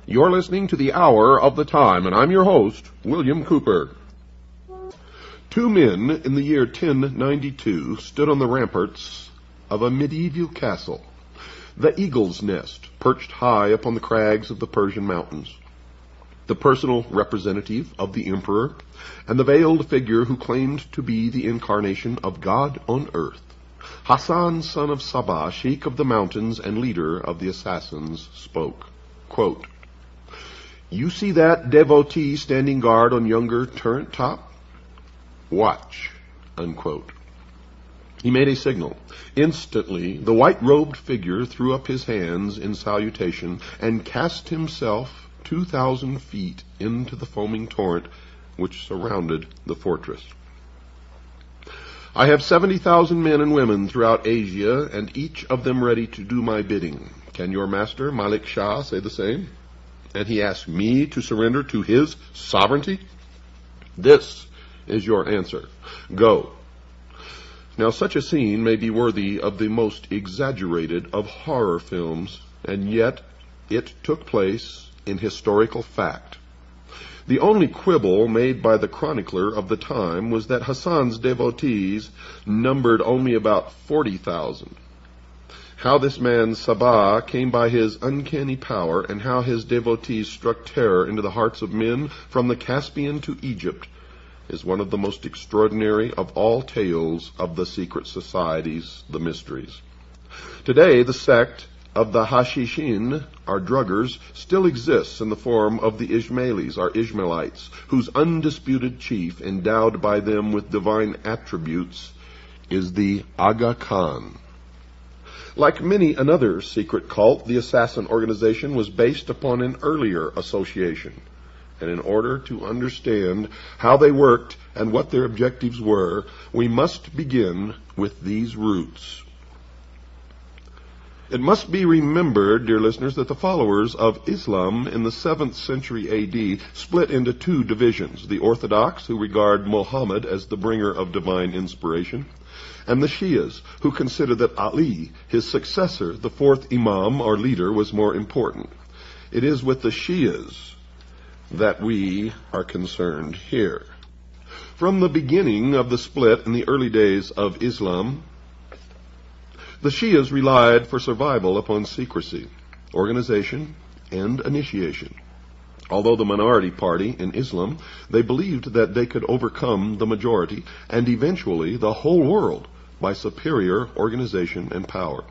You're listening to the Hour of the Time, and I'm your host, William Cooper. Two men in the year 1092 stood on the ramparts of a medieval castle, the Eagle's Nest, perched high upon the crags of the Persian mountains. The personal representative of the emperor, and the veiled figure who claimed to be the incarnation of God on earth, Hasan, son of Sabah, sheikh of the mountains and leader of the assassins, spoke. Quote, "You see that devotee standing guard on yonder turret top? Watch." Unquote. He made a signal. Instantly, the white-robed figure threw up his hands in salutation and cast himself 2,000 feet into the foaming torrent which surrounded the fortress. "I have 70,000 men and women throughout Asia, and each of them ready to do my bidding. Can your master, Malik Shah, say the same? And he asks me to surrender to his sovereignty? This is your answer. Go." Now, such a scene may be worthy of the most exaggerated of horror films, and yet it took place in historical fact. The only quibble made by the chronicler of the time was that Hasan's devotees numbered only about 40,000. How this man Sabah came by his uncanny power, and how his devotees struck terror into the hearts of men from the Caspian to Egypt, is one of the most extraordinary of all tales of the secret societies, the mysteries. Today, the sect of the Hashishin, or druggers, still exists in the form of the Ismailis, or Ishmaelites, whose undisputed chief, endowed by them with divine attributes, is the Aga Khan. Like many another secret cult, the assassin organization was based upon an earlier association. And in order to understand how they worked and what their objectives were, we must begin with these roots. It must be remembered, dear listeners, that the followers of Islam in the 7th century A.D. split into two divisions: the Orthodox, who regard Muhammad as the bringer of divine inspiration, and the Shias, who consider that Ali, his successor, the fourth Imam or leader, was more important. It is with the Shias that we are concerned here. From the beginning of the split in the early days of Islam, the Shias relied for survival upon secrecy, organization, and initiation. Although the minority party in Islam, they believed that they could overcome the majority and eventually the whole world by superior organization and power.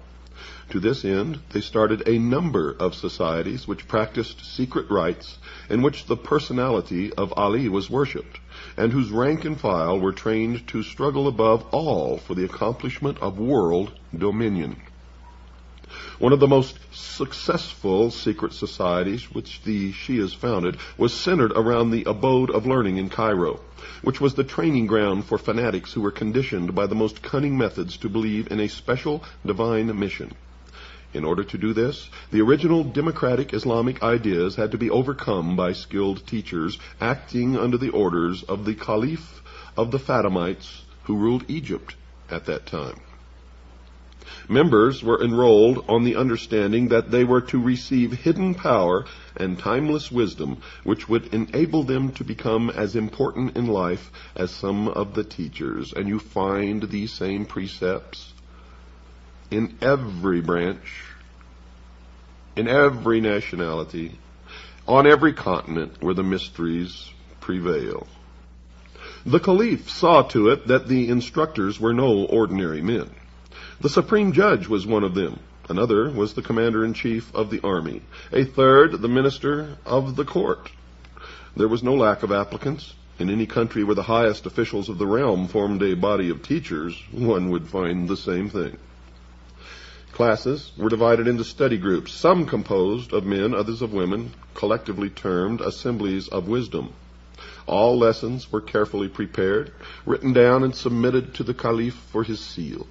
To this end, they started a number of societies which practiced secret rites in which the personality of Ali was worshipped, and whose rank and file were trained to struggle above all for the accomplishment of world dominion. One of the most successful secret societies which the Shias founded was centered around the abode of learning in Cairo, which was the training ground for fanatics who were conditioned by the most cunning methods to believe in a special divine mission. In order to do this, the original democratic Islamic ideas had to be overcome by skilled teachers acting under the orders of the Caliph of the Fatimites who ruled Egypt at that time. Members were enrolled on the understanding that they were to receive hidden power and timeless wisdom, which would enable them to become as important in life as some of the teachers. And you find these same precepts in every branch, in every nationality, on every continent where the mysteries prevail. The Caliph saw to it that the instructors were no ordinary men. The supreme judge was one of them. Another was the commander-in-chief of the army. A third, the minister of the court. There was no lack of applicants. In any country where the highest officials of the realm formed a body of teachers, one would find the same thing. Classes were divided into study groups, some composed of men, others of women, collectively termed assemblies of wisdom. All lessons were carefully prepared, written down, and submitted to the Caliph for his seal.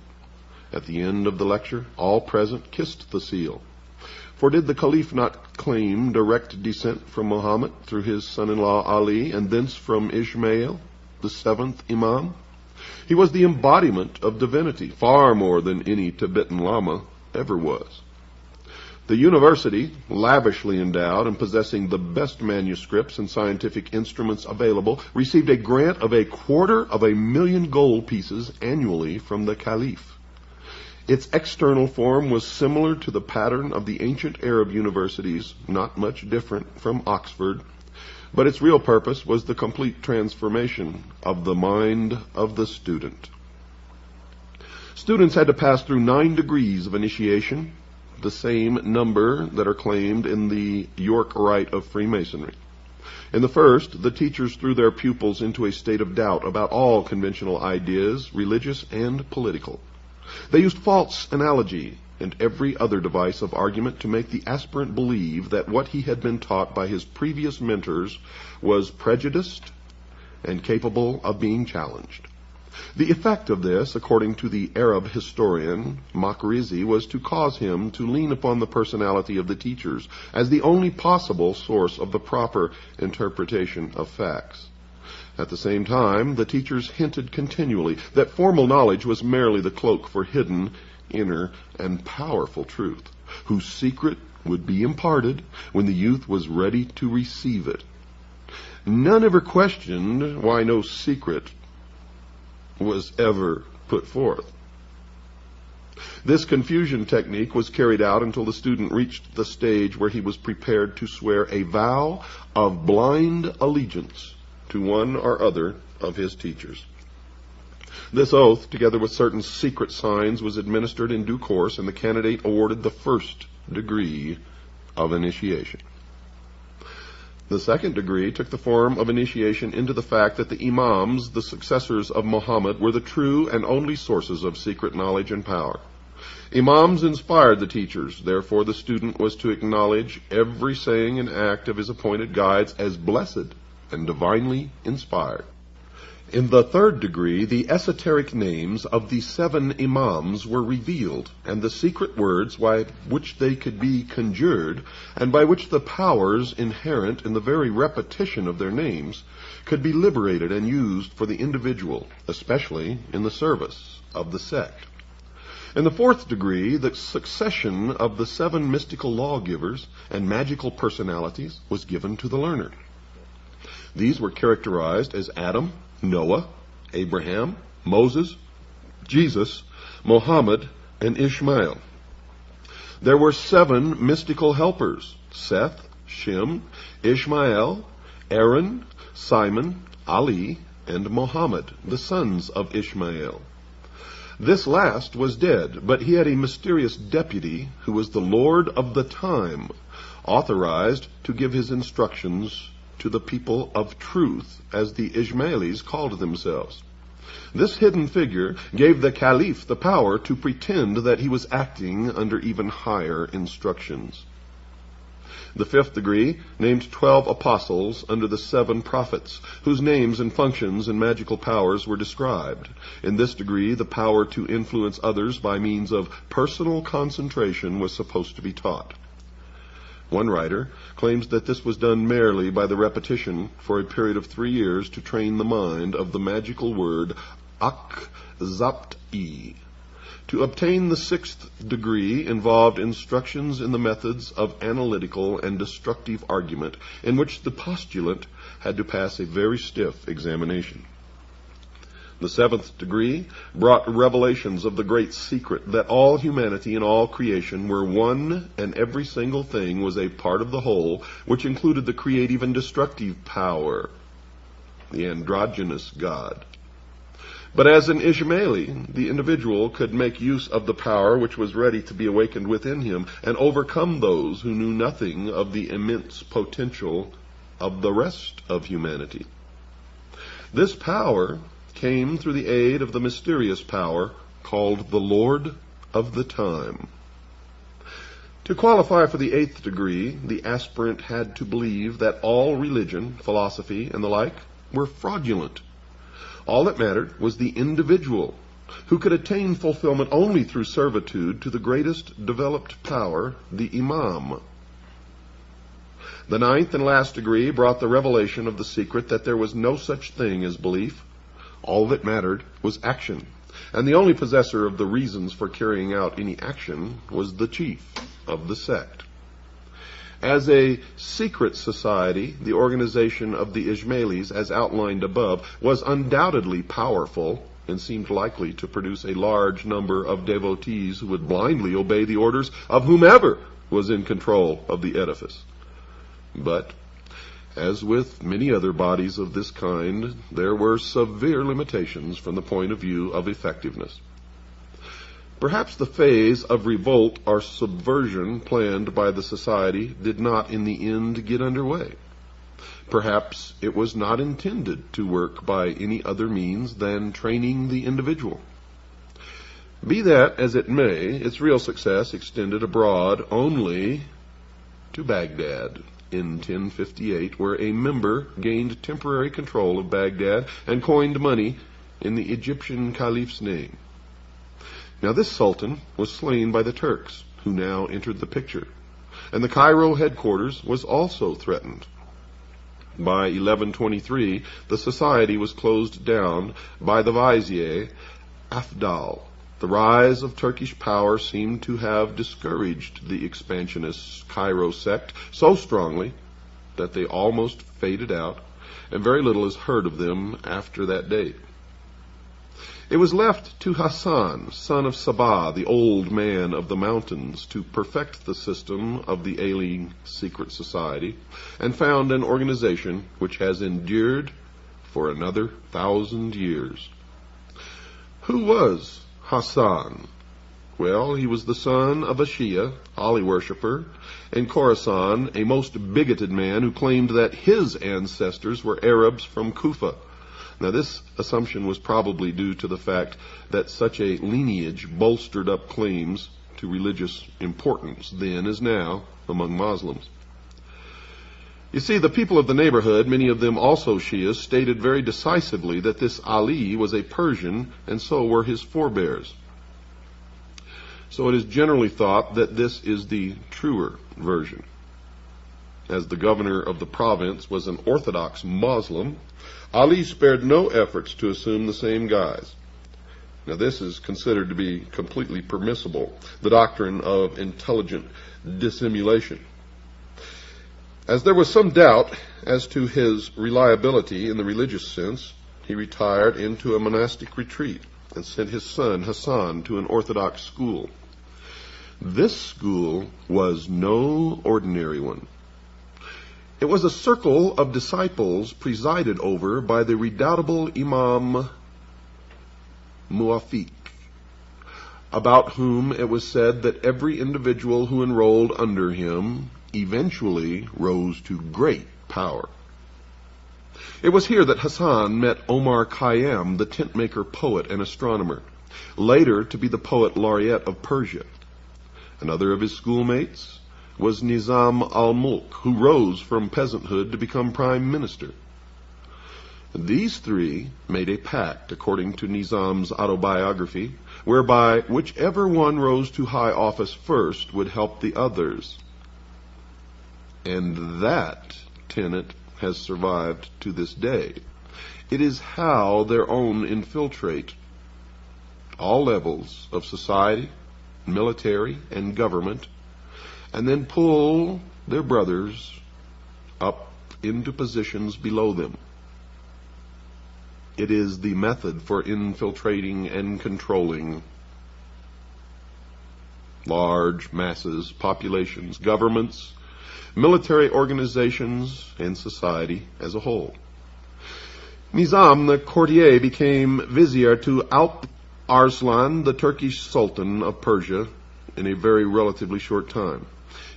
At the end of the lecture, all present kissed the seal. For did the Caliph not claim direct descent from Muhammad through his son-in-law Ali, and thence from Ishmael, the seventh Imam? He was the embodiment of divinity, far more than any Tibetan Lama ever was. The university, lavishly endowed and possessing the best manuscripts and scientific instruments available, received a grant of 250,000 gold pieces annually from the Caliph. Its external form was similar to the pattern of the ancient Arab universities, not much different from Oxford, but its real purpose was the complete transformation of the mind of the student. Students had to pass through 9 degrees of initiation, the same number that are claimed in the York Rite of Freemasonry. In the first, the teachers threw their pupils into a state of doubt about all conventional ideas, religious and political. They used false analogy and every other device of argument to make the aspirant believe that what he had been taught by his previous mentors was prejudiced and capable of being challenged. The effect of this, according to the Arab historian Makrizi, was to cause him to lean upon the personality of the teachers as the only possible source of the proper interpretation of facts. At the same time, the teachers hinted continually that formal knowledge was merely the cloak for hidden, inner, and powerful truth, whose secret would be imparted when the youth was ready to receive it. None ever questioned why no secret was ever put forth. This confusion technique was carried out until the student reached the stage where he was prepared to swear a vow of blind allegiance to one or other of his teachers. This oath, together with certain secret signs, was administered in due course, and the candidate awarded the first degree of initiation. The second degree took the form of initiation into the fact that the imams, the successors of Muhammad, were the true and only sources of secret knowledge and power. Imams inspired the teachers, therefore the student was to acknowledge every saying and act of his appointed guides as blessed and divinely inspired. In the third degree, the esoteric names of the 7 imams were revealed, and the secret words by which they could be conjured, and by which the powers inherent in the very repetition of their names could be liberated and used for the individual, especially in the service of the sect. In the fourth degree, the succession of the 7 mystical lawgivers and magical personalities was given to the learner. These were characterized as Adam, Noah, Abraham, Moses, Jesus, Muhammad, and Ishmael. There were 7 mystical helpers: Seth, Shem, Ishmael, Aaron, Simon, Ali, and Muhammad, the sons of Ishmael. This last was dead, but he had a mysterious deputy who was the Lord of the time, authorized to give his instructions to the people of truth, as the Ismailis called themselves. This hidden figure gave the Caliph the power to pretend that he was acting under even higher instructions. The fifth degree named 12 apostles under the 7 prophets, whose names and functions and magical powers were described. In this degree, the power to influence others by means of personal concentration was supposed to be taught. One writer claims that this was done merely by the repetition for a period of 3 years to train the mind of the magical word akzapti. To obtain the 6th degree involved instructions in the methods of analytical and destructive argument, in which the postulant had to pass a very stiff examination. The 7th degree brought revelations of the great secret that all humanity and all creation were one, and every single thing was a part of the whole, which included the creative and destructive power, the androgynous God. But as an Ismaili, the individual could make use of the power which was ready to be awakened within him and overcome those who knew nothing of the immense potential of the rest of humanity. This power came through the aid of the mysterious power called the Lord of the Time. To qualify for the 8th degree, the aspirant had to believe that all religion, philosophy, and the like were fraudulent. All that mattered was the individual, who could attain fulfillment only through servitude to the greatest developed power, the Imam. The 9th and last degree brought the revelation of the secret that there was no such thing as belief. All that mattered was action, and the only possessor of the reasons for carrying out any action was the chief of the sect. As a secret society, the organization of the Ismailis, as outlined above, was undoubtedly powerful and seemed likely to produce a large number of devotees who would blindly obey the orders of whomever was in control of the edifice. But, as with many other bodies of this kind, there were severe limitations from the point of view of effectiveness. Perhaps the phase of revolt or subversion planned by the society did not in the end get underway. Perhaps it was not intended to work by any other means than training the individual. Be that as it may, its real success extended abroad only to Baghdad in 1058, where a member gained temporary control of Baghdad and coined money in the Egyptian caliph's name. Now this sultan was slain by the Turks, who now entered the picture, and the Cairo headquarters was also threatened. By 1123, the society was closed down by the vizier Afdal. The rise of Turkish power seemed to have discouraged the expansionist Cairo sect so strongly that they almost faded out, and very little is heard of them after that date. It was left to Hasan, son of Sabah, the old man of the mountains, to perfect the system of the ailing secret society and found an organization which has endured for another 1,000 years. Who was Hasan? Well, he was the son of a Shia, Ali worshipper, in Khorasan, a most bigoted man who claimed that his ancestors were Arabs from Kufa. Now, this assumption was probably due to the fact that such a lineage bolstered up claims to religious importance then as now among Muslims. You see, the people of the neighborhood, many of them also Shias, stated very decisively that this Ali was a Persian, and so were his forebears. So it is generally thought that this is the truer version. As the governor of the province was an Orthodox Muslim, Ali spared no efforts to assume the same guise. Now this is considered to be completely permissible, the doctrine of intelligent dissimulation. As there was some doubt as to his reliability in the religious sense, he retired into a monastic retreat and sent his son Hasan to an Orthodox school. This school was no ordinary one. It was a circle of disciples presided over by the redoubtable Imam Muwafiq, about whom it was said that every individual who enrolled under him eventually rose to great power. It was here that Hasan met Omar Khayyam, the tent-maker, poet, and astronomer, later to be the poet laureate of Persia. Another of his schoolmates was Nizam al-Mulk, who rose from peasanthood to become prime minister. These three made a pact, according to Nizam's autobiography, whereby whichever one rose to high office first would help the others. And that tenet has survived to this day. It is how their own infiltrate all levels of society, military, and government, and then pull their brothers up into positions below them. It is the method for infiltrating and controlling large masses, populations, governments, military organizations, and society as a whole. Nizam, the courtier, became vizier to Alp Arslan, the Turkish Sultan of Persia, in a very relatively short time.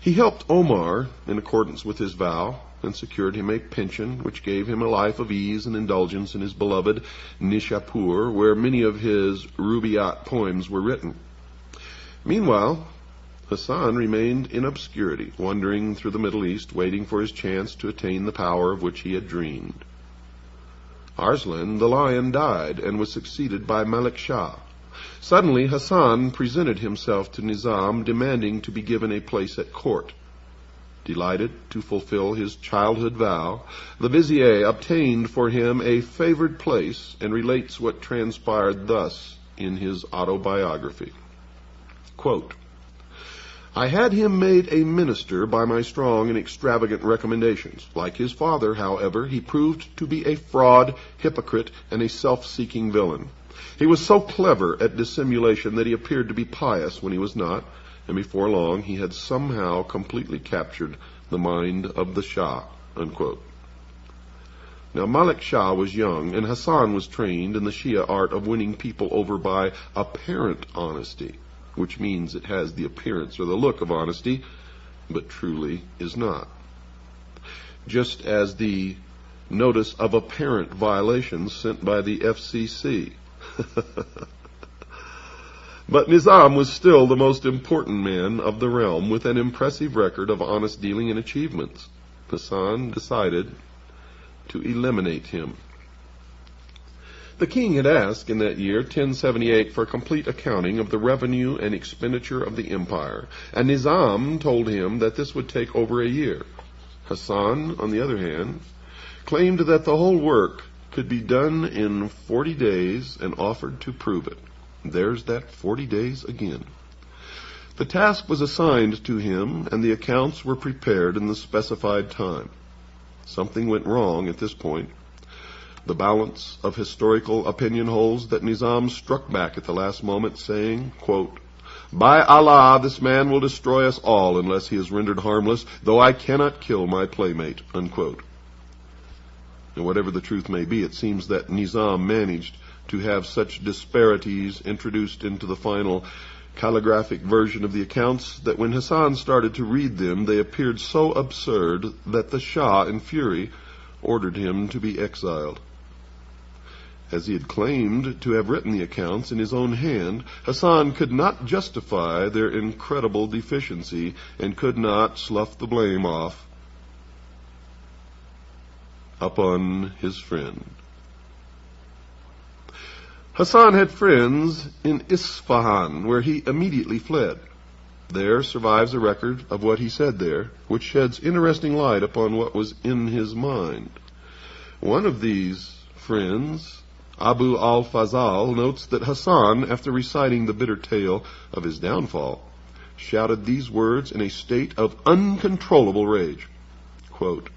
He helped Omar in accordance with his vow and secured him a pension which gave him a life of ease and indulgence in his beloved Nishapur, where many of his Rubaiyat poems were written. Meanwhile, Hasan remained in obscurity, wandering through the Middle East, waiting for his chance to attain the power of which he had dreamed. Arslan, the lion, died and was succeeded by Malik Shah. Suddenly, Hasan presented himself to Nizam, demanding to be given a place at court. Delighted to fulfill his childhood vow, the vizier obtained for him a favored place and relates what transpired thus in his autobiography. Quote, I had him made a minister by my strong and extravagant recommendations. Like his father, however, he proved to be a fraud, hypocrite, and a self-seeking villain. He was so clever at dissimulation that he appeared to be pious when he was not, and before long he had somehow completely captured the mind of the Shah." Unquote. Now, Malik Shah was young, and Hasan was trained in the Shia art of winning people over by apparent honesty, which means it has the appearance or the look of honesty, but truly is not. Just as the notice of apparent violations sent by the FCC. But Nizam was still the most important man of the realm, with an impressive record of honest dealing and achievements. Hasan decided to eliminate him. The king had asked in that year, 1078, for a complete accounting of the revenue and expenditure of the empire, and Nizam told him that this would take over a year. Hasan, on the other hand, claimed that the whole work could be done in 40 days and offered to prove it. There's that 40 days again. The task was assigned to him, and the accounts were prepared in the specified time. Something went wrong at this point. The balance of historical opinion holds that Nizam struck back at the last moment, saying, quote, "By Allah, this man will destroy us all unless he is rendered harmless, though I cannot kill my playmate." Unquote. And whatever the truth may be, it seems that Nizam managed to have such disparities introduced into the final calligraphic version of the accounts that when Hasan started to read them, they appeared so absurd that the Shah, in fury, ordered him to be exiled. As he had claimed to have written the accounts in his own hand, Hasan could not justify their incredible deficiency and could not slough the blame off upon his friend. Hasan had friends in Isfahan, where he immediately fled. There survives a record of what he said there, which sheds interesting light upon what was in his mind. One of these friends, Abu al-Fazal, notes that Hasan, after reciting the bitter tale of his downfall, shouted these words in a state of uncontrollable rage. Quote,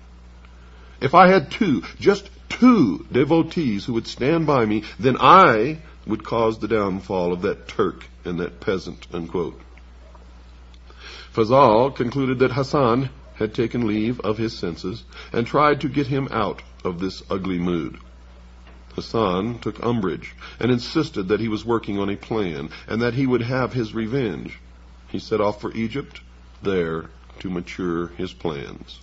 "If I had just two devotees who would stand by me, then I would cause the downfall of that Turk and that peasant." Unquote. Fazal concluded that Hasan had taken leave of his senses and tried to get him out of this ugly mood. Hasan took umbrage and insisted that he was working on a plan and that he would have his revenge. He set off for Egypt, there to mature his plans.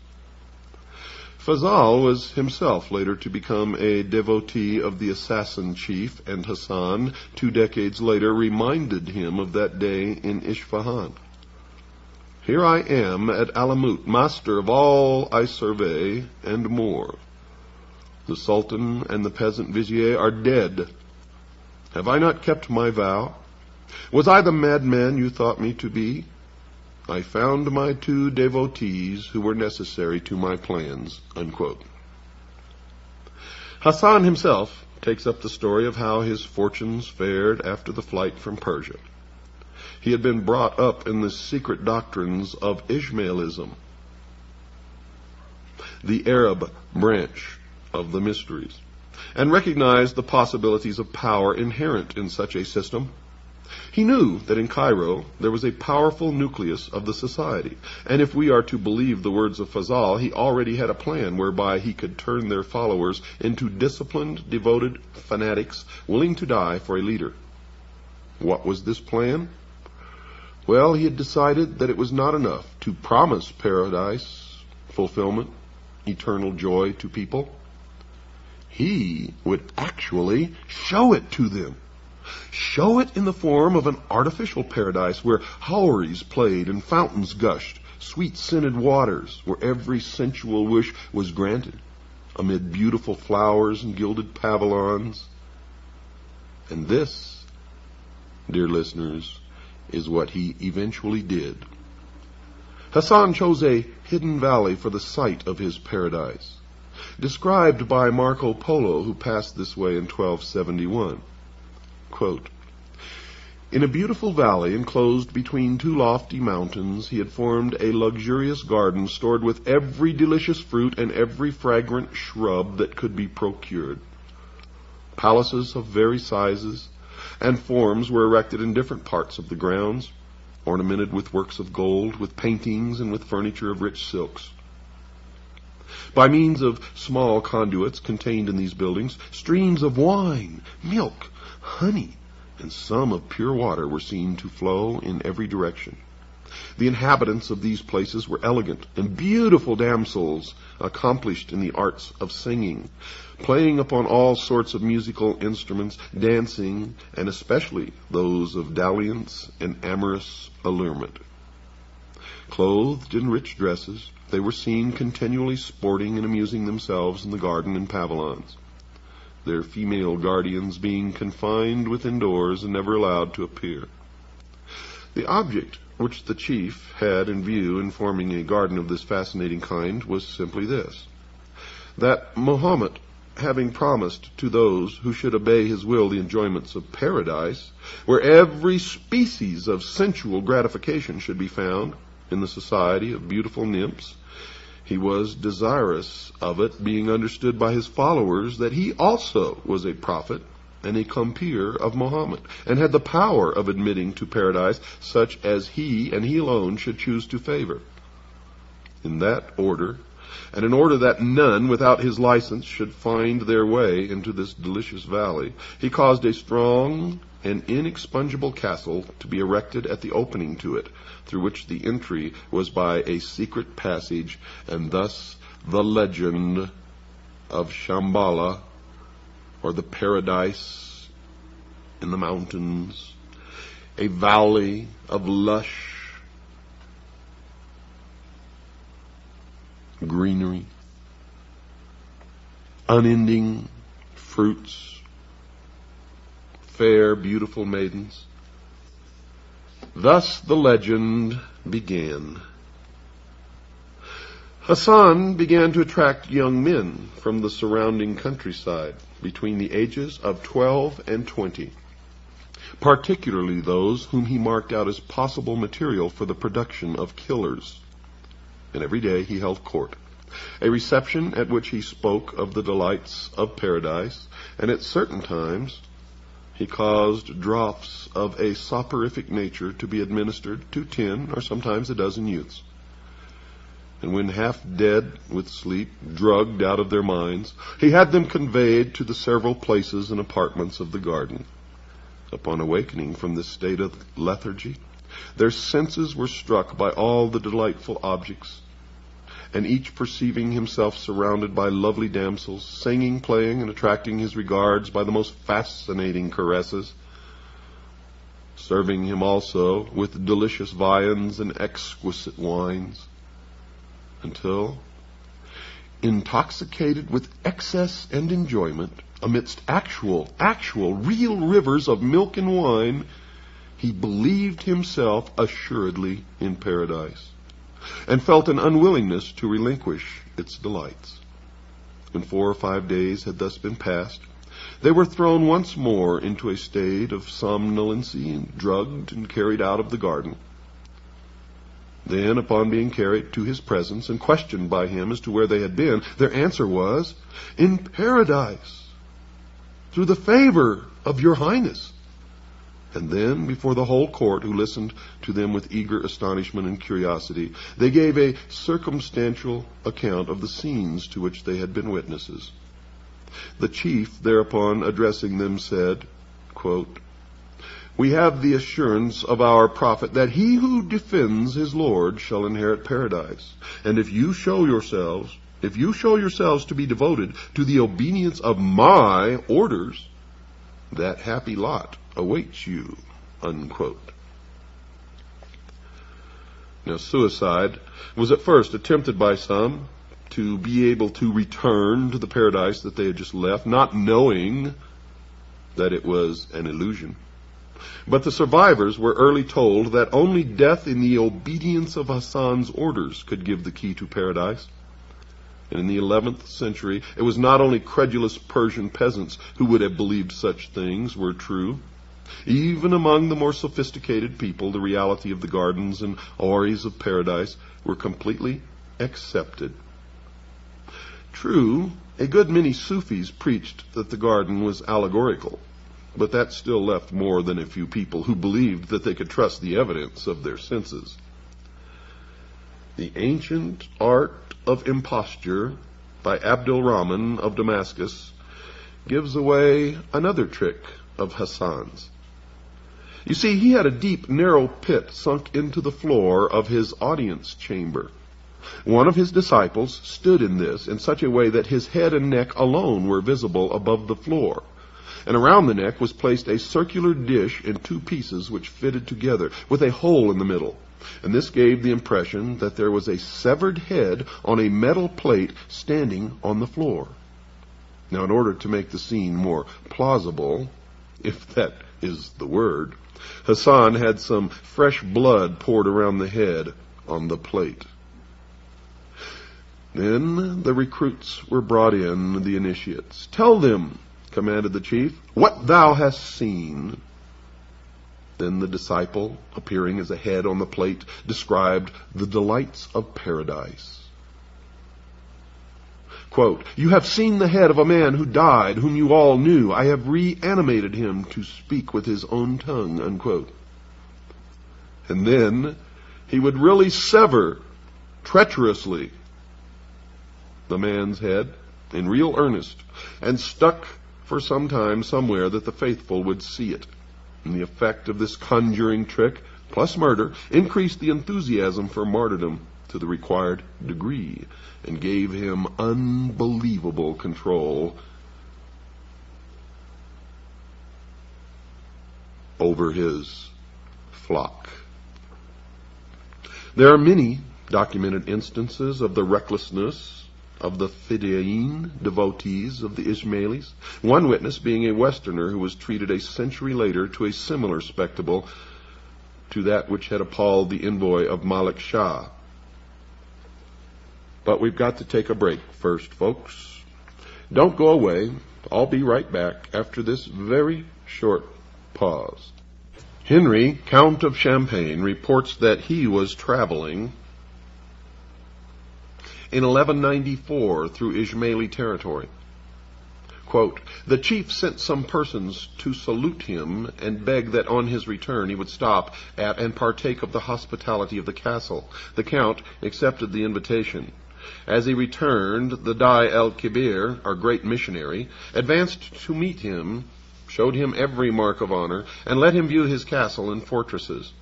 Fazal was himself later to become a devotee of the assassin chief, and Hasan, 2 decades later, reminded him of that day in Isfahan. "Here I am at Alamut, master of all I survey, and more. The Sultan and the peasant vizier are dead. Have I not kept my vow? Was I the madman you thought me to be? I found my 2 devotees who were necessary to my plans." Unquote. Hasan himself takes up the story of how his fortunes fared after the flight from Persia. He had been brought up in the secret doctrines of Ismailism, the Arab branch of the mysteries, and recognized the possibilities of power inherent in such a system. He knew that in Cairo there was a powerful nucleus of the society, and if we are to believe the words of Fazal, he already had a plan whereby he could turn their followers into disciplined, devoted fanatics willing to die for a leader. What was this plan? Well, he had decided that it was not enough to promise paradise, fulfillment, eternal joy to people. He would actually show it to them. Show it in the form of an artificial paradise where houris played and fountains gushed, sweet-scented waters where every sensual wish was granted, amid beautiful flowers and gilded pavilions. And this, dear listeners, is what he eventually did. Hasan chose a hidden valley for the site of his paradise, described by Marco Polo, who passed this way in 1271. Quote, In a beautiful valley enclosed between two lofty mountains, he had formed a luxurious garden stored with every delicious fruit and every fragrant shrub that could be procured. Palaces of various sizes and forms were erected in different parts of the grounds, ornamented with works of gold, with paintings, and with furniture of rich silks. By means of small conduits contained in these buildings, streams of wine, milk, honey, and some of pure water were seen to flow in every direction. The inhabitants of these places were elegant and beautiful damsels, accomplished in the arts of singing, playing upon all sorts of musical instruments, dancing, and especially those of dalliance and amorous allurement. Clothed in rich dresses, they were seen continually sporting and amusing themselves in the garden and pavilions, their female guardians being confined within doors and never allowed to appear. The object which the chief had in view in forming a garden of this fascinating kind was simply this: that Mohammed, having promised to those who should obey his will the enjoyments of paradise, where every species of sensual gratification should be found in the society of beautiful nymphs, he was desirous of it being understood by his followers that he also was a prophet and a compeer of Mohammed, and had the power of admitting to paradise such as he and he alone should choose to favor. In that order, and in order that none without his license should find their way into this delicious valley, he caused a strong and inexpugnable castle to be erected at the opening to it, through which the entry was by a secret passage, and thus the legend of Shambhala, or the paradise in the mountains, a valley of lush greenery, unending fruits, fair, beautiful maidens. Thus the legend began. Hasan began to attract young men from the surrounding countryside between the ages of 12 and 20, particularly those whom he marked out as possible material for the production of killers. And every day he held court, a reception at which he spoke of the delights of paradise, and at certain times he caused draughts of a soporific nature to be administered to 10 or sometimes a dozen youths. And when half dead with sleep, drugged out of their minds, he had them conveyed to the several places and apartments of the garden. Upon awakening from this state of lethargy, their senses were struck by all the delightful objects, and each perceiving himself surrounded by lovely damsels, singing, playing, and attracting his regards by the most fascinating caresses, serving him also with delicious viands and exquisite wines, until, intoxicated with excess and enjoyment, amidst actual, real rivers of milk and wine, he believed himself assuredly in paradise, and felt an unwillingness to relinquish its delights. When 4 or 5 days had thus been passed, they were thrown once more into a state of somnolency, and drugged and carried out of the garden. Then, upon being carried to his presence and questioned by him as to where they had been, their answer was, "In paradise, through the favor of your highness." And then, before the whole court, who listened to them with eager astonishment and curiosity, they gave a circumstantial account of the scenes to which they had been witnesses. The chief, thereupon addressing them, said, quote, "We have the assurance of our prophet that he who defends his Lord shall inherit paradise. And if you show yourselves to be devoted to the obedience of my orders, that happy lot awaits you." Unquote. Now, suicide was at first attempted by some to be able to return to the paradise that they had just left, not knowing that it was an illusion. But the survivors were early told that only death in the obedience of Hasan's orders could give the key to paradise. And in the 11th century, it was not only credulous Persian peasants who would have believed such things were true, Even among the more sophisticated people, the reality of the gardens and houris of paradise were completely accepted. True, a good many Sufis preached that the garden was allegorical, but that still left more than a few people who believed that they could trust the evidence of their senses. The Ancient Art of Imposture by Abdul Rahman of Damascus gives away another trick of Hasan's. You see, he had a deep, narrow pit sunk into the floor of his audience chamber. One of his disciples stood in this in such a way that his head and neck alone were visible above the floor, and around the neck was placed a circular dish in two pieces which fitted together, with a hole in the middle. And this gave the impression that there was a severed head on a metal plate standing on the floor. Now, in order to make the scene more plausible, if that is the word, Hasan had some fresh blood poured around the head on the plate. Then the recruits were brought in, the initiates. "Tell them," commanded the chief, "what thou hast seen." Then the disciple, appearing as a head on the plate, described the delights of paradise. Quote, "You have seen the head of a man who died, whom you all knew. I have reanimated him to speak with his own tongue," unquote. And then he would really sever treacherously the man's head in real earnest, and stuck for some time somewhere that the faithful would see it. And the effect of this conjuring trick, plus murder, increased the enthusiasm for martyrdom to the required degree, and gave him unbelievable control over his flock. There are many documented instances of the recklessness of the Fidain devotees of the Ismailis, one witness being a Westerner who was treated a century later to a similar spectacle to that which had appalled the envoy of Malik Shah. But we've got to take a break first, folks. Don't go away. I'll be right back after this very short pause. Henry, Count of Champagne, reports that he was traveling in 1194 through Ismaili territory. Quote, "The chief sent some persons to salute him and beg that on his return he would stop at and partake of the hospitality of the castle. The count accepted the invitation. As he returned, the Dai el-Kibir, our great missionary, advanced to meet him, showed him every mark of honor, and let him view his castle and fortresses.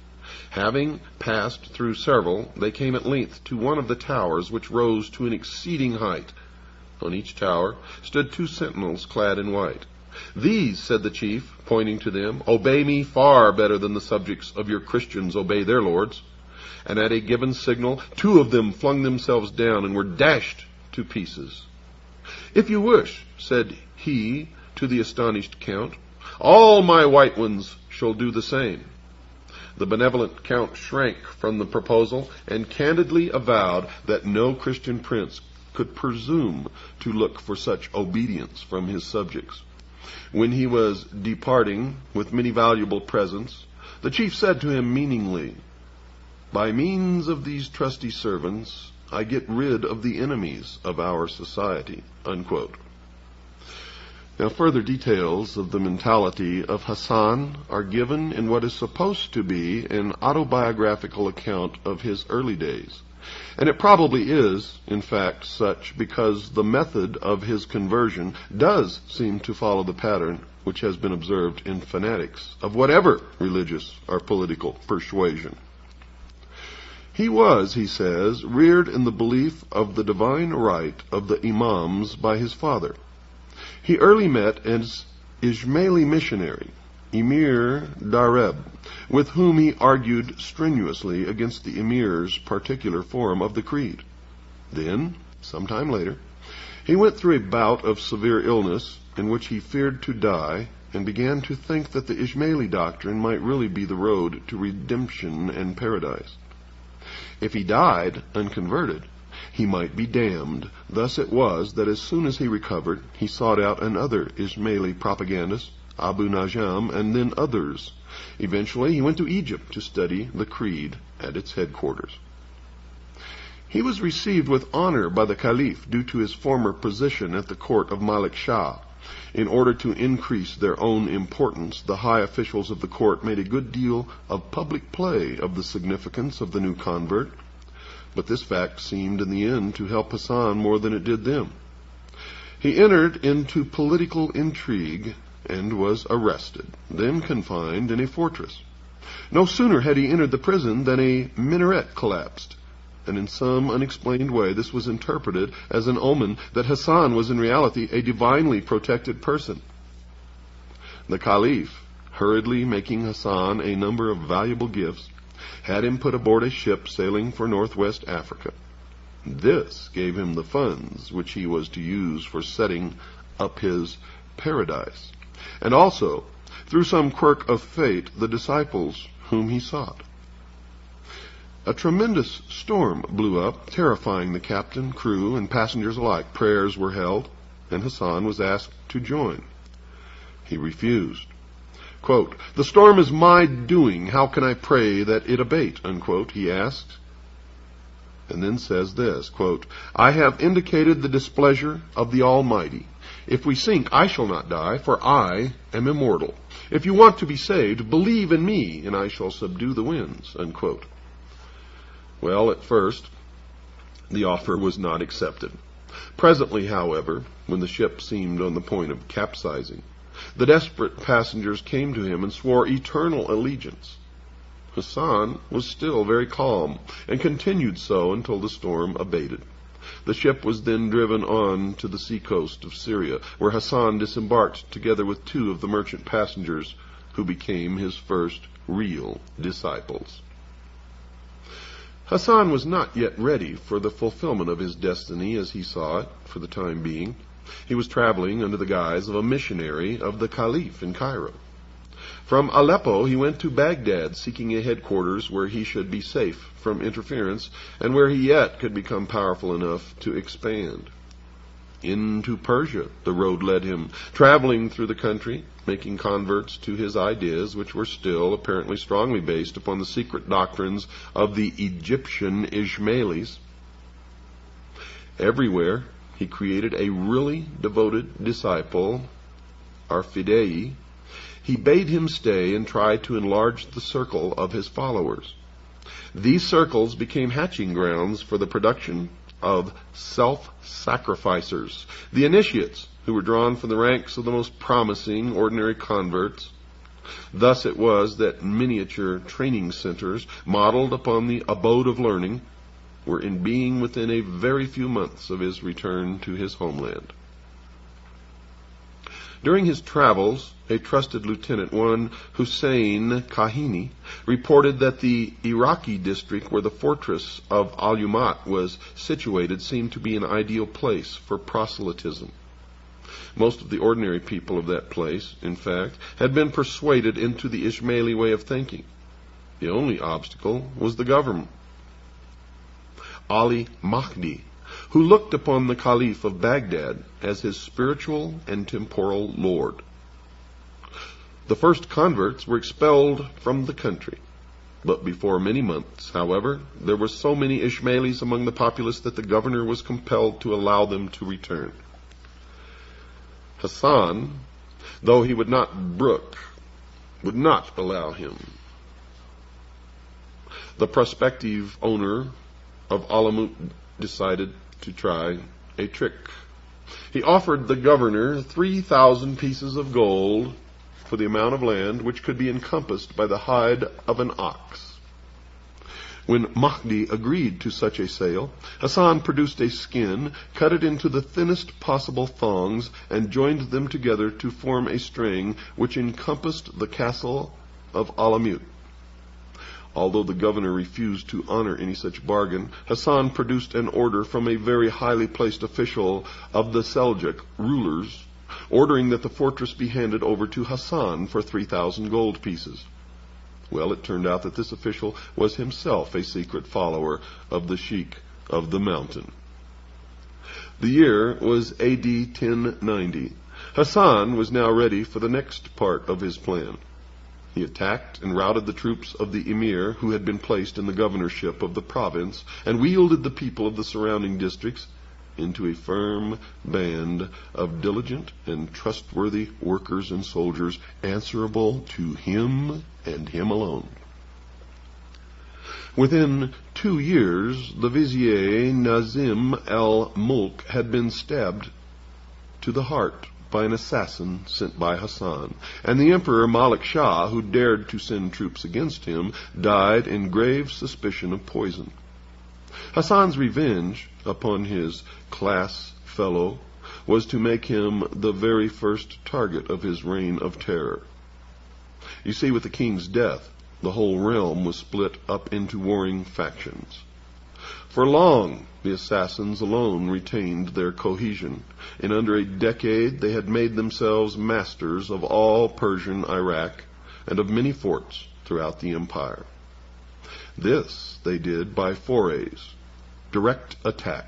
Having passed through several, they came at length to one of the towers, which rose to an exceeding height. On each tower stood two sentinels clad in white. 'These,' said the chief, pointing to them, 'obey me far better than the subjects of your Christians obey their lords.' And at a given signal, two of them flung themselves down and were dashed to pieces. 'If you wish,' said he to the astonished count, 'all my white ones shall do the same.' The benevolent count shrank from the proposal and candidly avowed that no Christian prince could presume to look for such obedience from his subjects. When he was departing with many valuable presents, the chief said to him meaningly, 'By means of these trusty servants, I get rid of the enemies of our society,' unquote. Now, further details of the mentality of Hasan are given in what is supposed to be an autobiographical account of his early days. And it probably is, in fact, such because the method of his conversion does seem to follow the pattern which has been observed in fanatics of whatever religious or political persuasion. He was, he says, reared in the belief of the divine right of the imams by his father. He early met an Ismaili missionary, Emir Dareb, with whom he argued strenuously against the emir's particular form of the creed. Then, some time later, he went through a bout of severe illness in which he feared to die, and began to think that the Ismaili doctrine might really be the road to redemption and paradise. If he died unconverted, he might be damned. Thus it was that as soon as he recovered, he sought out another Ismaili propagandist, Abu Najam, and then others. Eventually, he went to Egypt to study the creed at its headquarters. He was received with honor by the Caliph due to his former position at the court of Malik Shah. In order to increase their own importance, the high officials of the court made a good deal of public play of the significance of the new convert, but this fact seemed in the end to help Hasan more than it did them. He entered into political intrigue and was arrested, then confined in a fortress. No sooner had he entered the prison than a minaret collapsed, and in some unexplained way this was interpreted as an omen that Hasan was in reality a divinely protected person. The Caliph, hurriedly making Hasan a number of valuable gifts, had him put aboard a ship sailing for northwest Africa. This gave him the funds which he was to use for setting up his paradise, and also, through some quirk of fate, the disciples whom he sought. A tremendous storm blew up, terrifying the captain, crew, and passengers alike. Prayers were held, and Hasan was asked to join. He refused. Quote, "The storm is my doing. How can I pray that it abate?" unquote, he asked. And then says this, quote, "I have indicated the displeasure of the Almighty. If we sink, I shall not die, for I am immortal. If you want to be saved, believe in me, and I shall subdue the winds," unquote. Well, at first, the offer was not accepted. Presently, however, when the ship seemed on the point of capsizing, the desperate passengers came to him and swore eternal allegiance. Hasan was still very calm, and continued so until the storm abated. The ship was then driven on to the seacoast of Syria, where Hasan disembarked together with 2 of the merchant passengers who became his first real disciples. Hasan was not yet ready for the fulfillment of his destiny as he saw it for the time being. He was traveling under the guise of a missionary of the Caliph in Cairo. From Aleppo he went to Baghdad, seeking a headquarters where he should be safe from interference and where he yet could become powerful enough to expand. Into Persia the road led him, traveling through the country, making converts to his ideas, which were still apparently strongly based upon the secret doctrines of the Egyptian Ismailis. Everywhere he created a really devoted disciple, Arfidei. He bade him stay and tried to enlarge the circle of his followers. These circles became hatching grounds for the production of self-sacrificers, the initiates, who were drawn from the ranks of the most promising ordinary converts. Thus it was that miniature training centers, modeled upon the abode of learning, were in being within a very few months of his return to his homeland. During his travels, a trusted lieutenant, one Hussein Kahini, reported that the Iraqi district where the fortress of Al-Yumat was situated seemed to be an ideal place for proselytism. Most of the ordinary people of that place, in fact, had been persuaded into the Ismaili way of thinking. The only obstacle was the government. Ali Mahdi, who looked upon the Caliph of Baghdad as his spiritual and temporal lord. The first converts were expelled from the country. But before many months, however, there were so many Ismailis among the populace that the governor was compelled to allow them to return. Hasan, though he would not brook, would not allow him. The prospective owner of Alamut decided to try a trick. He offered the governor 3,000 pieces of gold for the amount of land which could be encompassed by the hide of an ox. When Mahdi agreed to such a sale, Hasan produced a skin, cut it into the thinnest possible thongs, and joined them together to form a string which encompassed the castle of Alamut. Although the governor refused to honor any such bargain, Hasan produced an order from a very highly placed official of the Seljuk rulers, ordering that the fortress be handed over to Hasan for 3,000 gold pieces. Well, it turned out that this official was himself a secret follower of the Sheikh of the mountain. The year was AD 1090. Hasan was now ready for the next part of his plan. He attacked and routed the troops of the emir who had been placed in the governorship of the province, and wielded the people of the surrounding districts into a firm band of diligent and trustworthy workers and soldiers answerable to him and him alone. Within 2 years, the vizier Nazim al-Mulk had been stabbed to the heart by an assassin sent by Hasan, and the Emperor Malik Shah, who dared to send troops against him, died in grave suspicion of poison. Hasan's revenge upon his class fellow was to make him the very first target of his reign of terror. You see, with the king's death, the whole realm was split up into warring factions. For long, the assassins alone retained their cohesion. In under a decade, they had made themselves masters of all Persian Iraq and of many forts throughout the empire. This they did by forays, direct attack,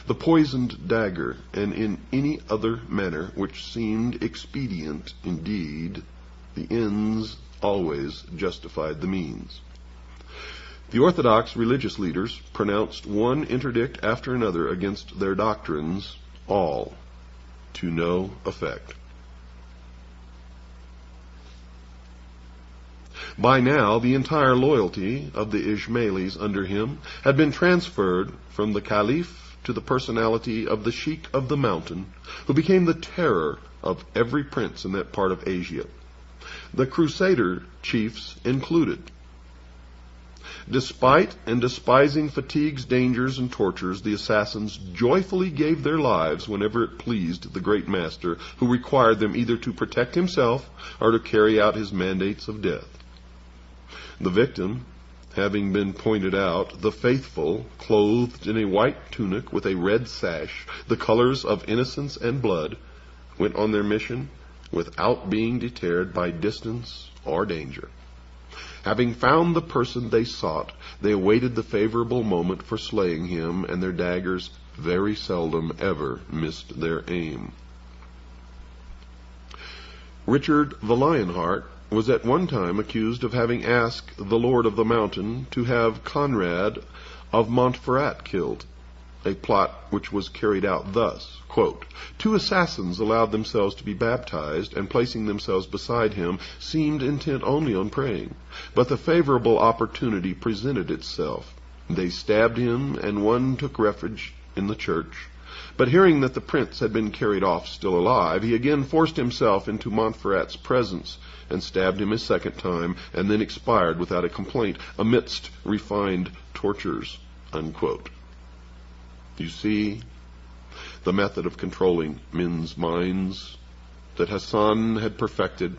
the poisoned dagger, and in any other manner which seemed expedient. Indeed, the ends always justified the means. The Orthodox religious leaders pronounced one interdict after another against their doctrines, all to no effect. By now, the entire loyalty of the Ismailis under him had been transferred from the Caliph to the personality of the Sheikh of the Mountain, who became the terror of every prince in that part of Asia, the Crusader chiefs included. Despite and despising fatigues, dangers, and tortures, the assassins joyfully gave their lives whenever it pleased the great master, who required them either to protect himself or to carry out his mandates of death. The victim, having been pointed out, the faithful, clothed in a white tunic with a red sash, the colors of innocence and blood, went on their mission without being deterred by distance or danger. Having found the person they sought, they awaited the favorable moment for slaying him, and their daggers very seldom ever missed their aim. Richard the Lionheart was at one time accused of having asked the Lord of the Mountain to have Conrad of Montferrat killed, a plot which was carried out thus, quote, 2 assassins allowed themselves to be baptized, and placing themselves beside him, seemed intent only on praying. But the favorable opportunity presented itself. They stabbed him, and one took refuge in the church. But hearing that the prince had been carried off still alive, he again forced himself into Montferrat's presence, and stabbed him a second time, and then expired without a complaint, amidst refined tortures, unquote. You see, the method of controlling men's minds that Hasan had perfected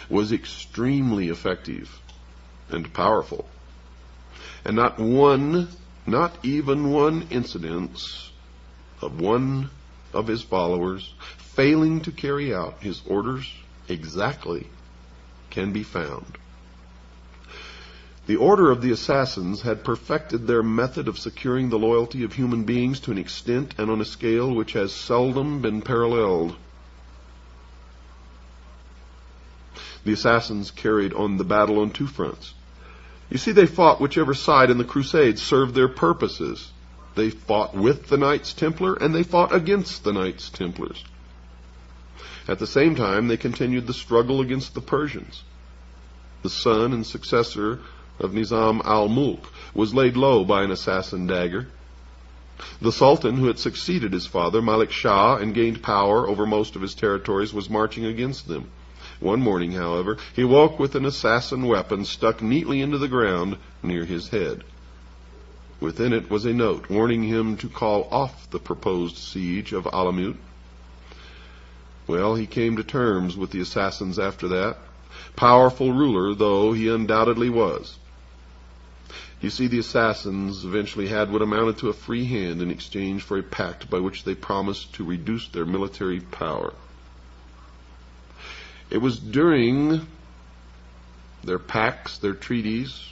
was extremely effective and powerful. And not even one incident of one of his followers failing to carry out his orders exactly can be found. The order of the assassins had perfected their method of securing the loyalty of human beings to an extent and on a scale which has seldom been paralleled. The assassins carried on the battle on 2 fronts. You see, they fought whichever side in the Crusades served their purposes. They fought with the Knights Templar, and they fought against the Knights Templars. At the same time, they continued the struggle against the Persians. The son and successor of Nizam al-Mulk was laid low by an assassin dagger. The Sultan, who had succeeded his father, Malik Shah, and gained power over most of his territories, was marching against them. One morning, however, he woke with an assassin weapon stuck neatly into the ground near his head. Within it was a note warning him to call off the proposed siege of Alamut. Well, he came to terms with the assassins after that, powerful ruler though he undoubtedly was. You see, the assassins eventually had what amounted to a free hand in exchange for a pact by which they promised to reduce their military power. It was during their pacts, their treaties,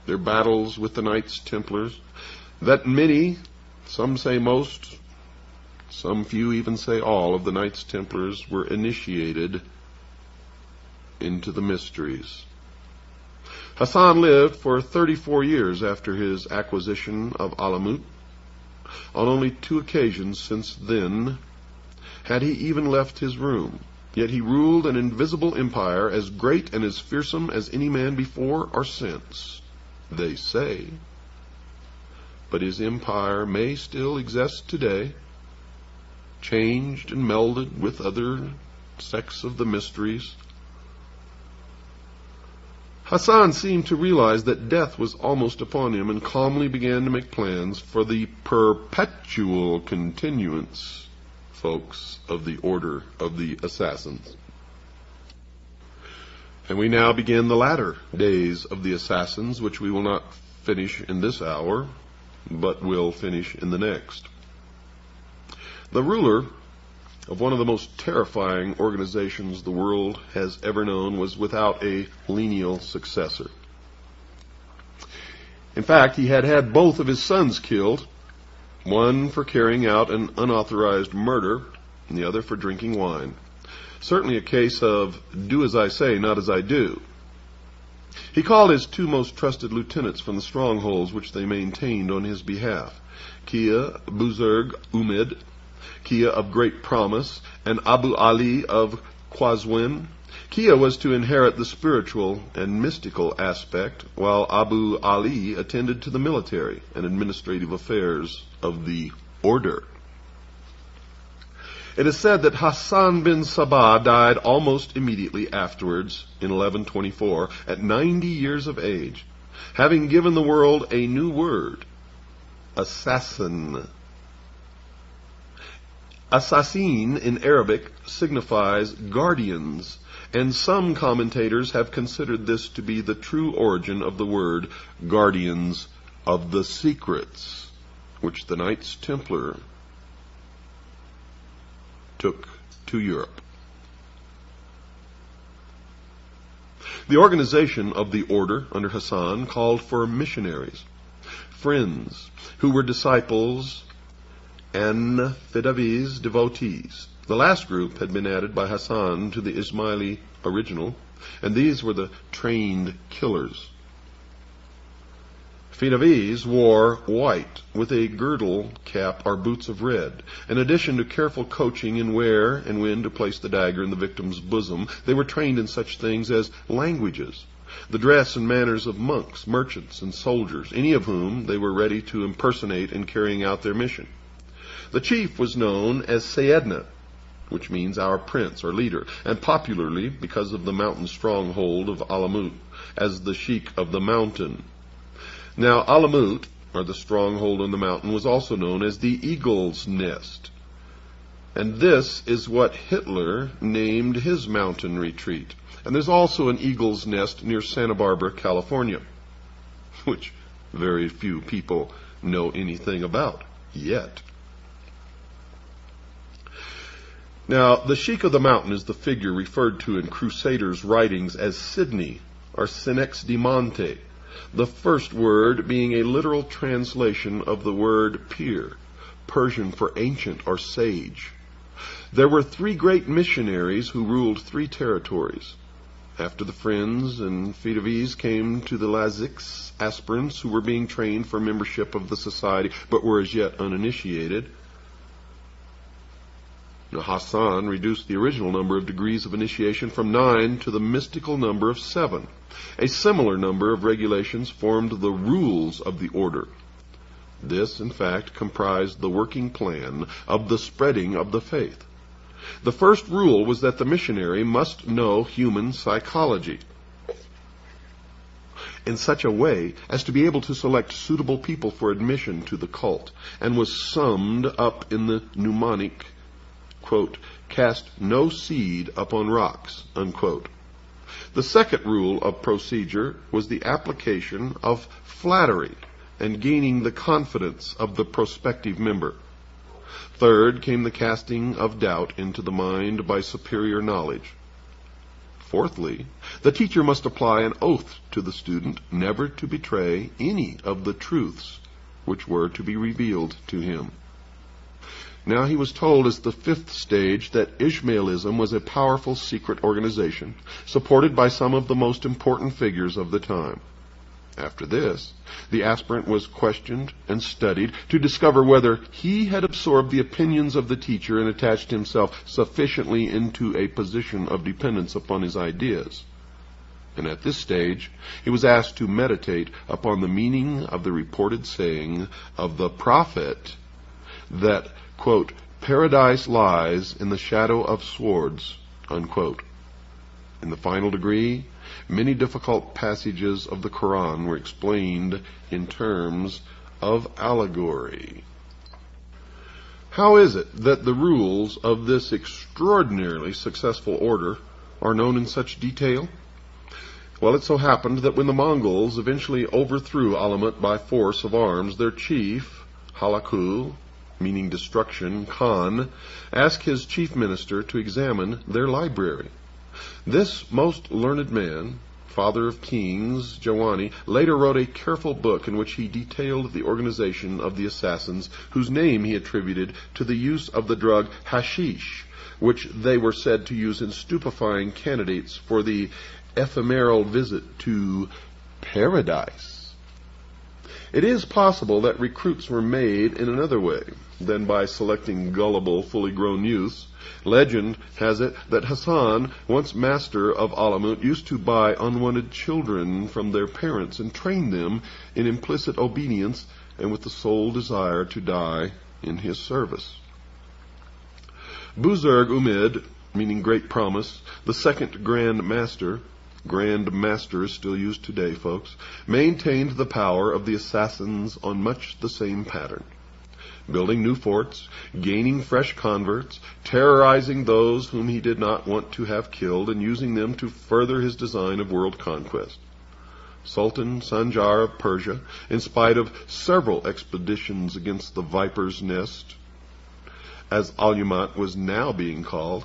their battles with the Knights Templars, that many, some say most, Some few even say all of the Knights Templars were initiated into the mysteries. Hasan lived for 34 years after his acquisition of Alamut. On only 2 occasions since then had he even left his room, yet he ruled an invisible empire as great and as fearsome as any man before or since, they say. But his empire may still exist today, changed and melded with other sects of the mysteries. Hasan seemed to realize that death was almost upon him and calmly began to make plans for the perpetual continuance, folks, of the Order of the Assassins. And we now begin the latter days of the Assassins, which we will not finish in this hour, but will finish in the next. The ruler of one of the most terrifying organizations the world has ever known was without a lineal successor. In fact, he had both of his sons killed, one for carrying out an unauthorized murder, and the other for drinking wine. Certainly a case of do as I say, not as I do. He called his 2 most trusted lieutenants from the strongholds which they maintained on his behalf, Kia Buzurg Umid, Kia of Great Promise, and Abu Ali of Qazwin. Kia was to inherit the spiritual and mystical aspect, while Abu Ali attended to the military and administrative affairs of the order. It is said that Hasan bin Sabah died almost immediately afterwards, in 1124, at 90 years of age, having given the world a new word, assassin. Assassin in Arabic signifies guardians, and some commentators have considered this to be the true origin of the word guardians of the secrets, which the Knights Templar took to Europe. The organization of the order under Hasan called for missionaries, friends who were disciples and fidavis devotees. The last group had been added by Hasan to the Ismaili original, and these were the trained killers. Fidavis wore white with a girdle cap or boots of red. In addition to careful coaching in where and when to place the dagger in the victim's bosom, they were trained in such things as languages, the dress and manners of monks, merchants, and soldiers, any of whom they were ready to impersonate in carrying out their mission. The chief was known as Sayyidna, which means our prince or leader, and popularly, because of the mountain stronghold of Alamut, as the Sheik of the mountain. Now, Alamut, or the stronghold on the mountain, was also known as the Eagle's Nest. And this is what Hitler named his mountain retreat. And there's also an Eagle's Nest near Santa Barbara, California, which very few people know anything about yet. Now, the Sheik of the Mountain is the figure referred to in Crusaders' writings as Sidney, or Sinex de Monte, the first word being a literal translation of the word pir, Persian for ancient or sage. There were 3 great missionaries who ruled 3 territories. After the Friends and Fidavis came to the Laziks, aspirants who were being trained for membership of the society but were as yet uninitiated. Now, Hasan reduced the original number of degrees of initiation from 9 to the mystical number of 7. A similar number of regulations formed the rules of the order. This, in fact, comprised the working plan of the spreading of the faith. The first rule was that the missionary must know human psychology in such a way as to be able to select suitable people for admission to the cult, and was summed up in the mnemonic, quote, cast no seed upon rocks, unquote. The second rule of procedure was the application of flattery and gaining the confidence of the prospective member. Third came the casting of doubt into the mind by superior knowledge. Fourthly, the teacher must apply an oath to the student never to betray any of the truths which were to be revealed to him. Now he was told as the fifth stage that Ishmaelism was a powerful secret organization, supported by some of the most important figures of the time. After this, the aspirant was questioned and studied to discover whether he had absorbed the opinions of the teacher and attached himself sufficiently into a position of dependence upon his ideas. And at this stage, he was asked to meditate upon the meaning of the reported saying of the prophet that, quote, paradise lies in the shadow of swords, unquote. In the final degree, many difficult passages of the Quran were explained in terms of allegory. How is it that the rules of this extraordinarily successful order are known in such detail? Well, it so happened that when the Mongols eventually overthrew Alamut by force of arms, their chief, Halaku, meaning destruction, Khan, asked his chief minister to examine their library. This most learned man, father of kings, Jawani, later wrote a careful book in which he detailed the organization of the assassins, whose name he attributed to the use of the drug hashish, which they were said to use in stupefying candidates for the ephemeral visit to paradise. It is possible that recruits were made in another way than by selecting gullible, fully grown youths. Legend has it that Hasan, once master of Alamut, used to buy unwanted children from their parents and train them in implicit obedience and with the sole desire to die in his service. Buzurg Umid, meaning great promise, the second Grand Master is still used today, folks, maintained the power of the assassins on much the same pattern. Building new forts, gaining fresh converts, terrorizing those whom he did not want to have killed, and using them to further his design of world conquest. Sultan Sanjar of Persia, in spite of several expeditions against the Viper's Nest, as Alamut was now being called,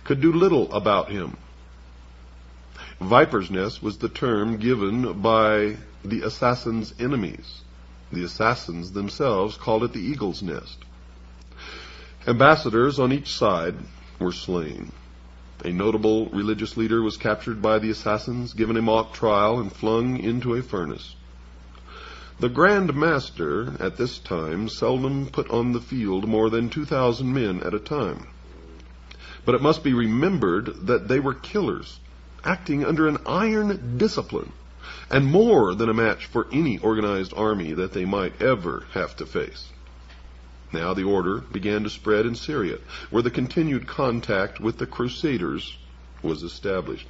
could do little about him. Viper's Nest was the term given by the assassins' enemies. The assassins themselves called it the Eagle's Nest. Ambassadors on each side were slain. A notable religious leader was captured by the assassins, given a mock trial, and flung into a furnace. The Grand Master at this time seldom put on the field more than 2,000 men at a time. But it must be remembered that they were killers, acting under an iron discipline, and more than a match for any organized army that they might ever have to face. Now the order began to spread in Syria, where the continued contact with the Crusaders was established.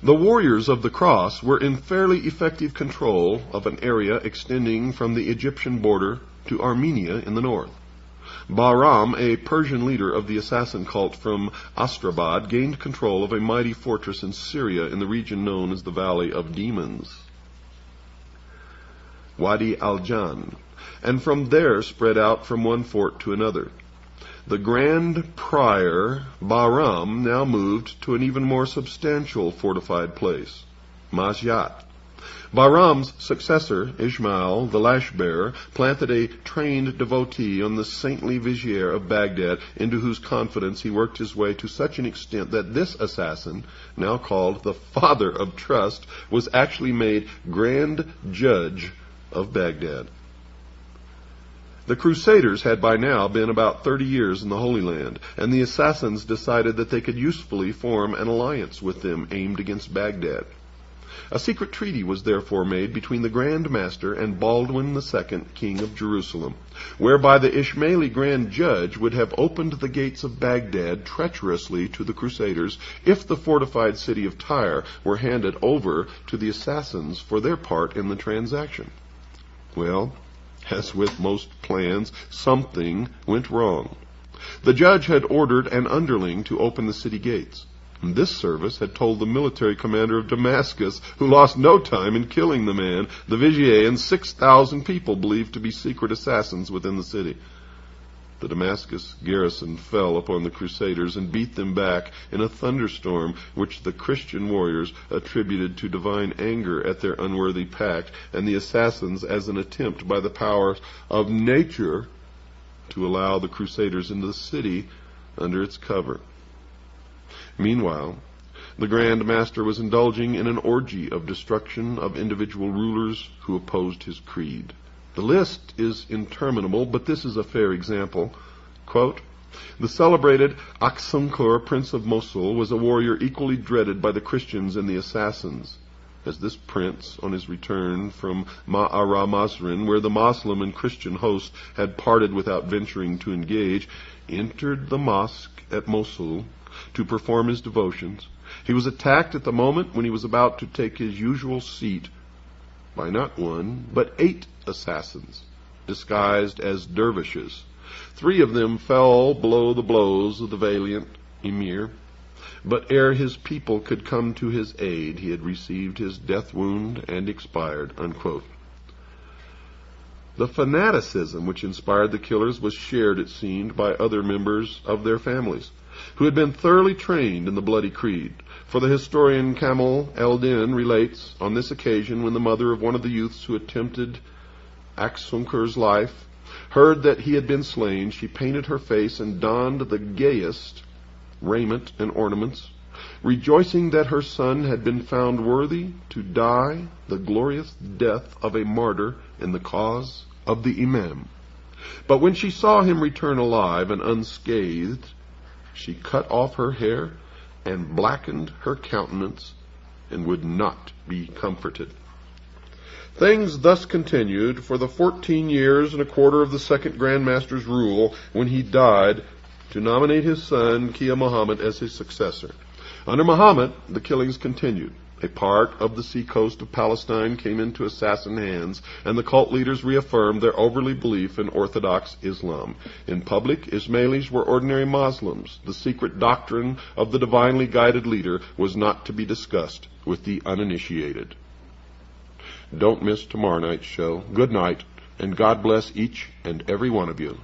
The warriors of the cross were in fairly effective control of an area extending from the Egyptian border to Armenia in the north. Bahram, a Persian leader of the assassin cult from Astrabad, gained control of a mighty fortress in Syria in the region known as the Valley of Demons, Wadi al-Jan, and from there spread out from one fort to another. The Grand Prior, Bahram, now moved to an even more substantial fortified place, Masyat. Bahram's successor, Ismail, the lash-bearer, planted a trained devotee on the saintly vizier of Baghdad, into whose confidence he worked his way to such an extent that this assassin, now called the Father of Trust, was actually made Grand Judge of Baghdad. The Crusaders had by now been about 30 years in the Holy Land, and the assassins decided that they could usefully form an alliance with them aimed against Baghdad. A secret treaty was therefore made between the Grand Master and Baldwin II, King of Jerusalem, whereby the Ishmaeli Grand Judge would have opened the gates of Baghdad treacherously to the Crusaders if the fortified city of Tyre were handed over to the assassins for their part in the transaction. Well, as with most plans, something went wrong. The judge had ordered an underling to open the city gates. This service had told the military commander of Damascus, who lost no time in killing the man, the vizier, and 6,000 people believed to be secret assassins within the city. The Damascus garrison fell upon the Crusaders and beat them back in a thunderstorm which the Christian warriors attributed to divine anger at their unworthy pact, and the assassins as an attempt by the powers of nature to allow the Crusaders into the city under its cover. Meanwhile, the Grand Master was indulging in an orgy of destruction of individual rulers who opposed his creed. The list is interminable, but this is a fair example. Quote, "The celebrated Aksunkur, Prince of Mosul, was a warrior equally dreaded by the Christians and the assassins. As this prince, on his return from Ma'ara Masrin, where the Moslem and Christian host had parted without venturing to engage, entered the mosque at Mosul to perform his devotions, he was attacked at the moment when he was about to take his usual seat by not one, but 8 assassins, disguised as dervishes. 3 of them fell below the blows of the valiant emir, but ere his people could come to his aid, he had received his death wound and expired." Unquote. The fanaticism which inspired the killers was shared, it seemed, by other members of their families, who had been thoroughly trained in the bloody creed. For the historian Kamal el-Din relates, on this occasion, when the mother of one of the youths who attempted Aksunkur's life heard that he had been slain, she painted her face and donned the gayest raiment and ornaments, rejoicing that her son had been found worthy to die the glorious death of a martyr in the cause of the Imam. But when she saw him return alive and unscathed, she cut off her hair and blackened her countenance and would not be comforted. Things thus continued for the 14 years and a quarter of the second Grand Master's rule, when he died to nominate his son, Kia Muhammad, as his successor. Under Muhammad, the killings continued. A part of the seacoast of Palestine came into assassin hands, and the cult leaders reaffirmed their overly belief in Orthodox Islam. In public, Ismailis were ordinary Muslims. The secret doctrine of the divinely guided leader was not to be discussed with the uninitiated. Don't miss tomorrow night's show. Good night, and God bless each and every one of you.